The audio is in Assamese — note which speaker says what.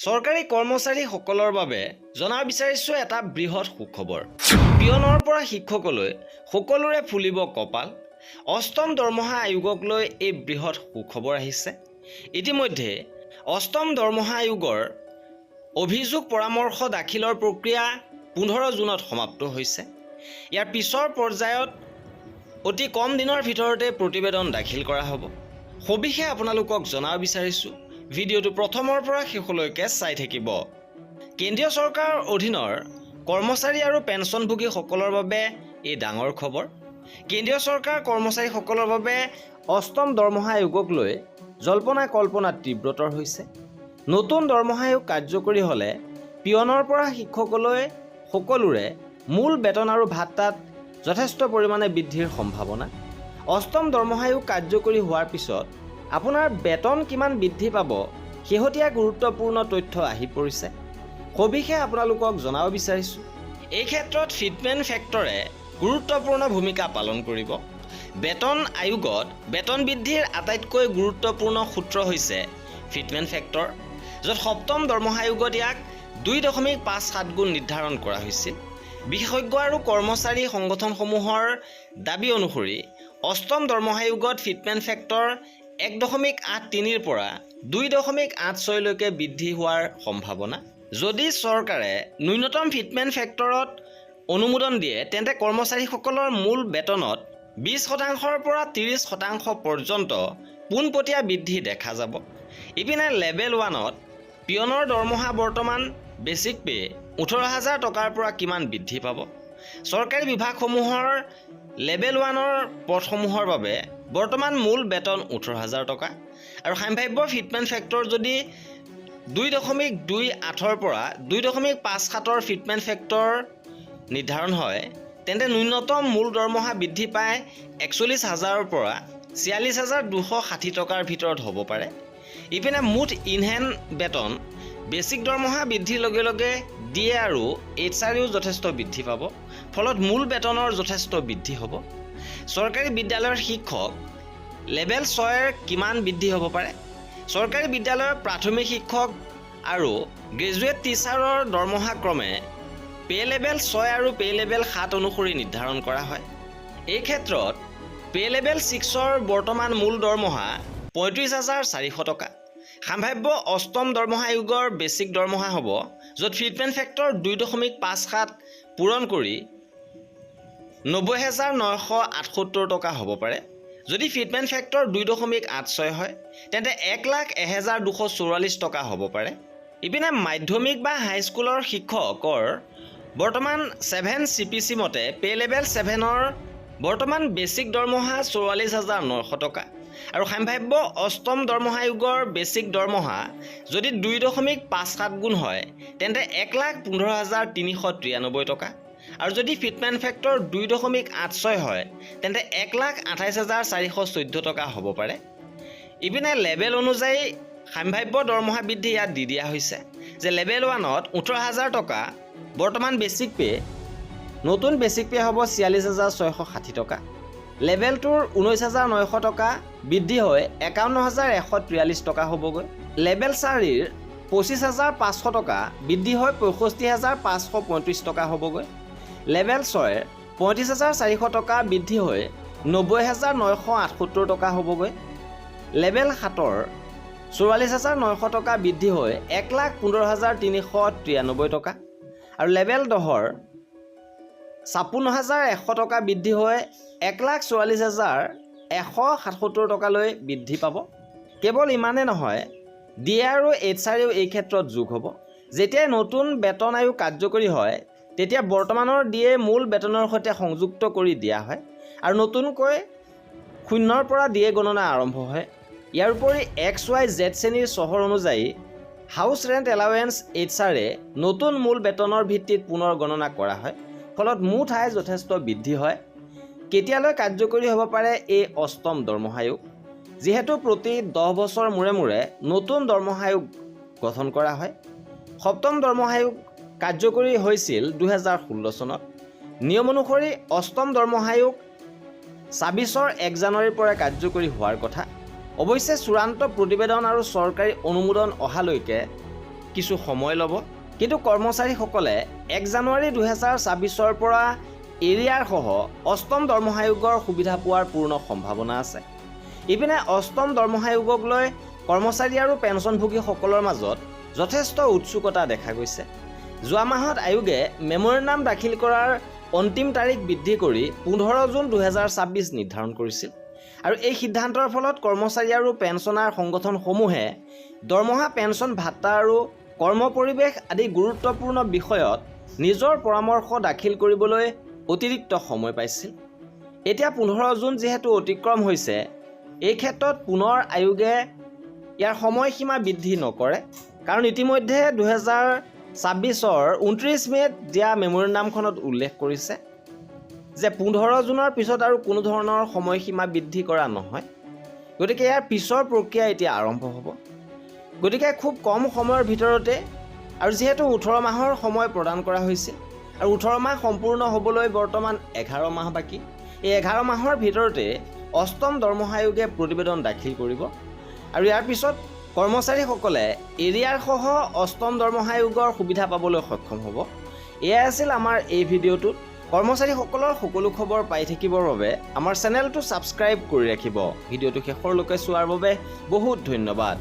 Speaker 1: চৰকাৰী কৰ্মচাৰীসকলৰ বাবে জনাব বিচাৰিছোঁ এটা বৃহৎ সুখবৰ। পিয়নৰ পৰা শিক্ষকলৈ সকলোৰে ফুলিব কপাল। অষ্টম দৰমহা আয়োগক লৈ এই বৃহৎ সুখবৰ আহিছে। ইতিমধ্যে অষ্টম দৰমহা আয়োগৰ অভিযোগ পৰামৰ্শ দাখিলৰ প্ৰক্ৰিয়া 15 জুনত সমাপ্ত হৈছে। ইয়াৰ পিছৰ পৰ্যায়ত অতি কম দিনৰ ভিতৰতে প্ৰতিবেদন দাখিল কৰা হ'ব। সবিশেষ আপোনালোকক জনাব বিচাৰিছোঁ। ভিডিঅ'টো প্ৰথমৰ পৰা শেষলৈকে চাই থাকিব। কেন্দ্ৰীয় চৰকাৰৰ অধীনৰ কৰ্মচাৰী আৰু পেঞ্চনভোগীসকলৰ বাবে এই ডাঙৰ খবৰ। কেন্দ্ৰীয় চৰকাৰ কৰ্মচাৰীসকলৰ বাবে অষ্টম দৰমহা আয়োগক লৈ জল্পনা কল্পনা তীব্ৰতৰ হৈছে। নতুন দৰমহা আয়োগ কাৰ্যকৰী হ'লে পিয়নৰ পৰা শিক্ষকলৈ সকলোৰে মূল বেতন আৰু ভাত্তাত যথেষ্ট পৰিমাণে বৃদ্ধিৰ সম্ভাৱনা। অষ্টম দৰমহা আয়োগ কাৰ্যকৰী হোৱাৰ পিছত আপোনাৰ বেতন কিমান বৃদ্ধি পাব শেহতীয়া গুৰুত্বপূৰ্ণ তথ্য আহি পৰিছে। সবিশেষ আপোনালোকক জনাব বিচাৰিছোঁ। এই ক্ষেত্ৰত ফিটমেণ্ট ফেক্টৰে গুৰুত্বপূৰ্ণ ভূমিকা পালন কৰিব। বেতন আয়োগত বেতন বৃদ্ধিৰ আটাইতকৈ গুৰুত্বপূৰ্ণ সূত্ৰ হৈছে ফিটমেণ্ট ফেক্টৰ, য'ত সপ্তম দৰমহা আয়োগত ইয়াক 2.57 গুণ নিৰ্ধাৰণ কৰা হৈছিল। বিশেষজ্ঞ আৰু কৰ্মচাৰী সংগঠনসমূহৰ দাবী অনুসৰি অষ্টম দৰমহা আয়োগত ফিটমেণ্ট ফেক্টৰ 1.83ৰ পৰা 2.86লৈকে বৃদ্ধি হোৱাৰ সম্ভাৱনা। যদি চৰকাৰে ন্যূনতম ফিটমেণ্ট ফেক্টৰত অনুমোদন দিয়ে তেন্তে কৰ্মচাৰীসকলৰ মূল বেতনত 20% পৰা 30% পৰ্যন্ত পোনপটীয়া বৃদ্ধি দেখা যাব। ইপিনে লেভেল 1ত পিয়নৰ দৰমহা বৰ্তমান বেচিক পে 18,000 টকাৰ পৰা কিমান বৃদ্ধি পাব। চৰকাৰী বিভাগসমূহৰ লেভেল 1ৰ পদসমূহৰ বাবে বৰ্তমান মূল বেতন 18,000 টকা আৰু সাম্ভাৱ্য ফিটমেণ্ট ফেক্টৰ যদি 2.28ৰ পৰা 2.57ৰ ফিটমেণ্ট ফেক্টৰ নিৰ্ধাৰণ হয় তেন্তে ন্যূনতম মূল দৰমহা বৃদ্ধি পায় 41,000ৰ পৰা 46,260 টকাৰ ভিতৰত হ'ব পাৰে। ইপিনে মুঠ ইনহেণ্ড বেতন বেচিক দৰমহা বৃদ্ধিৰ লগে লগে ডিএ আৰু HRও যথেষ্ট বৃদ্ধি পাব, ফলত মূল বেতনৰ যথেষ্ট বৃদ্ধি হ'ব। চৰকাৰী বিদ্যালয়ৰ শিক্ষক লেভেল 6ৰ কিমান বৃদ্ধি হ'ব পাৰে। চৰকাৰী বিদ্যালয়ৰ প্ৰাথমিক শিক্ষক আৰু গ্ৰেজুৱেট টিচাৰৰ দৰমহা ক্ৰমে পে লেভেল 6 আৰু পে লেভেল 7 অনুসৰি নিৰ্ধাৰণ কৰা হয়। এই ক্ষেত্ৰত পে লেভেল 6ৰ বৰ্তমান মূল দৰমহা 35,400 টকা। সাম্ভাৱ্য অষ্টম দৰমহা আয়োগৰ বেচিক দৰমহা হ'ব, য'ত ফিটমেণ্ট ফেক্টৰ 2.57 পূৰণ কৰি 90,978 টকা হ'ব পাৰে। যদি ফিটমেণ্ট ফেক্টৰ 2.86 হয় তেন্তে 1,01,244 টকা হ'ব পাৰে। ইপিনে মাধ্যমিক বা হাইস্কুলৰ শিক্ষকৰ বৰ্তমান 7 CPC মতে পে লেভেল 7ৰ বৰ্তমান বেচিক দৰমহা 44,900 টকা আৰু সাম্ভাৱ্য অষ্টম দৰমহা আয়োগৰ বেচিক দৰমহা যদি 2.57 গুণ হয় তেন্তে 1,15,393 টকা আৰু যদি ফিটমেণ্ট ফেক্টৰ 2.86 হয় তেন্তে 1,28,414 টকা হ'ব পাৰে। ইপিনে লেভেল অনুযায়ী সাম্ভাৱ্য দৰমহা বৃদ্ধি ইয়াত দি দিয়া হৈছে যে লেভেল 1ত 18,000 টকা বৰ্তমান বেচিক পে, নতুন বেচিক পে হ'ব 46,660 টকা। লেভেল 2ৰ 19,900 টকা বৃদ্ধি হৈ 51,143 টকা হ'বগৈ। লেভেল 4ৰ 25,500 টকা বৃদ্ধি হৈ 65,535 টকা হ'বগৈ। লেভেল 6ৰ 35,400 টকা বৃদ্ধি হৈ 90,978 টকা হ'বগৈ। লেভেল 7ৰ 44,900 টকা বৃদ্ধি হৈ 1,15,393 টকা আৰু লেভেল 10ৰ 56,100 টকা বৃদ্ধি হৈ 1,44,177 টকালৈ বৃদ্ধি পাব। কেৱল ইমানে নহয়, ডিএ আৰু HRও এই ক্ষেত্ৰত যোগ হ'ব। যেতিয়াই নতুন বেতন আয়োগ কাৰ্যকৰী হয় তেতিয়া বৰ্তমানৰ ডিএ মূল বেতনৰ সৈতে সংযুক্ত কৰি দিয়া হয় আৰু নতুনকৈ 0ৰ পৰা ডিএ গণনা আৰম্ভ হয়। ইয়াৰ উপৰি XYZ শ্ৰেণীৰ চহৰ অনুযায়ী হাউচ ৰেণ্ট এলাৱেঞ্চ HRে নতুন মূল বেতনৰ ভিত্তিত পুনৰ গণনা কৰা হয়, ফলত মুঠ আয় যথেষ্ট বৃদ্ধি হয়। কেতিয়ালৈ কাৰ্যকৰী হ'ব পাৰে এই অষ্টম দৰমহা আয়োগ? যিহেতু প্ৰতি 10 বছৰ মূৰে মূৰে নতুন দৰমহা আয়োগ গঠন কৰা হয়। সপ্তম দৰমহা আয়োগ কাৰ্যকৰী হৈছিল 2016 চনত। নিয়ম অনুসৰি অষ্টম দৰমহা আয়োগ 26ৰ 1 জানুৱাৰীৰ পৰা কাৰ্যকৰী হোৱাৰ কথা। অৱশ্যে চূড়ান্ত প্ৰতিবেদন আৰু চৰকাৰী অনুমোদন অহালৈকে কিছু সময় ল'ব, কিন্তু কৰ্মচাৰীসকলে 1 জানুৱাৰী 2024 পৰা এৰিয়াৰ সহ 8ম দৰমহা আয়োগৰ সুবিধা পোৱাৰ পূৰ্ণ সম্ভাৱনা আছে। ইপিনে 8ম দৰমহা আয়োগক লৈ কৰ্মচাৰী আৰু পেঞ্চনভোগীসকলৰ মাজত যথেষ্ট উৎসুকতা দেখা গৈছে। যোৱা মাহত আয়োগে মেমৰেণ্ডাম দাখিল কৰাৰ অন্তিম তাৰিখ বৃদ্ধি কৰি 15 জুন 2024 নিৰ্ধাৰণ কৰিছিল। আৰু এই সিদ্ধান্তৰ ফলত কৰ্মচাৰী আৰু পেঞ্চনাৰ সংগঠনসমূহে দৰমহা, পেঞ্চন, ভাত্তা আৰু কৰ্ম পৰিৱেশ আদি গুৰুত্বপূৰ্ণ বিষয়ত নিজৰ পৰামৰ্শ দাখিল কৰিবলৈ অতিৰিক্ত সময় পাইছিল। এতিয়া 15 জুন যিহেতু অতিক্ৰম হৈছে, এই ক্ষেত্ৰত পুনৰ আয়োগে ইয়াৰ সময়সীমা বৃদ্ধি নকৰে, কাৰণ ইতিমধ্যে 2024 29 মে'ত দিয়া মেমৰেণ্ডামখনত উল্লেখ কৰিছে যে 15 জুনৰ পিছত আৰু কোনো ধৰণৰ সময়সীমা বৃদ্ধি কৰা নহয়। গতিকে ইয়াৰ পিছৰ প্ৰক্ৰিয়া এতিয়া আৰম্ভ হ'ব। গতিকে খুব কম সময়ৰ ভিতৰতে, আৰু যিহেতু 18 মাহৰ সময় প্ৰদান কৰা হৈছিল আৰু 18 মাহ সম্পূৰ্ণ হ'বলৈ বৰ্তমান 11 মাহ বাকী, এই 11 মাহৰ ভিতৰতে 8ম দৰমহা আয়োগে প্ৰতিবেদন দাখিল কৰিব আৰু ইয়াৰ পিছত কৰ্মচাৰীসকলে এৰিয়াৰ সহ 8ম দৰমহা আয়োগৰ সুবিধা পাবলৈ সক্ষম হ'ব। এয়াই আছিল আমাৰ এই ভিডিঅ'টোত। কৰ্মচাৰীসকলৰ সকলো খবৰ পাই থাকিবৰ বাবে আমাৰ চেনেলটো ছাবস্ক্ৰাইব কৰি ৰাখিব। ভিডিঅ'টো শেষৰলৈকে চোৱাৰ বাবে বহুত ধন্যবাদ।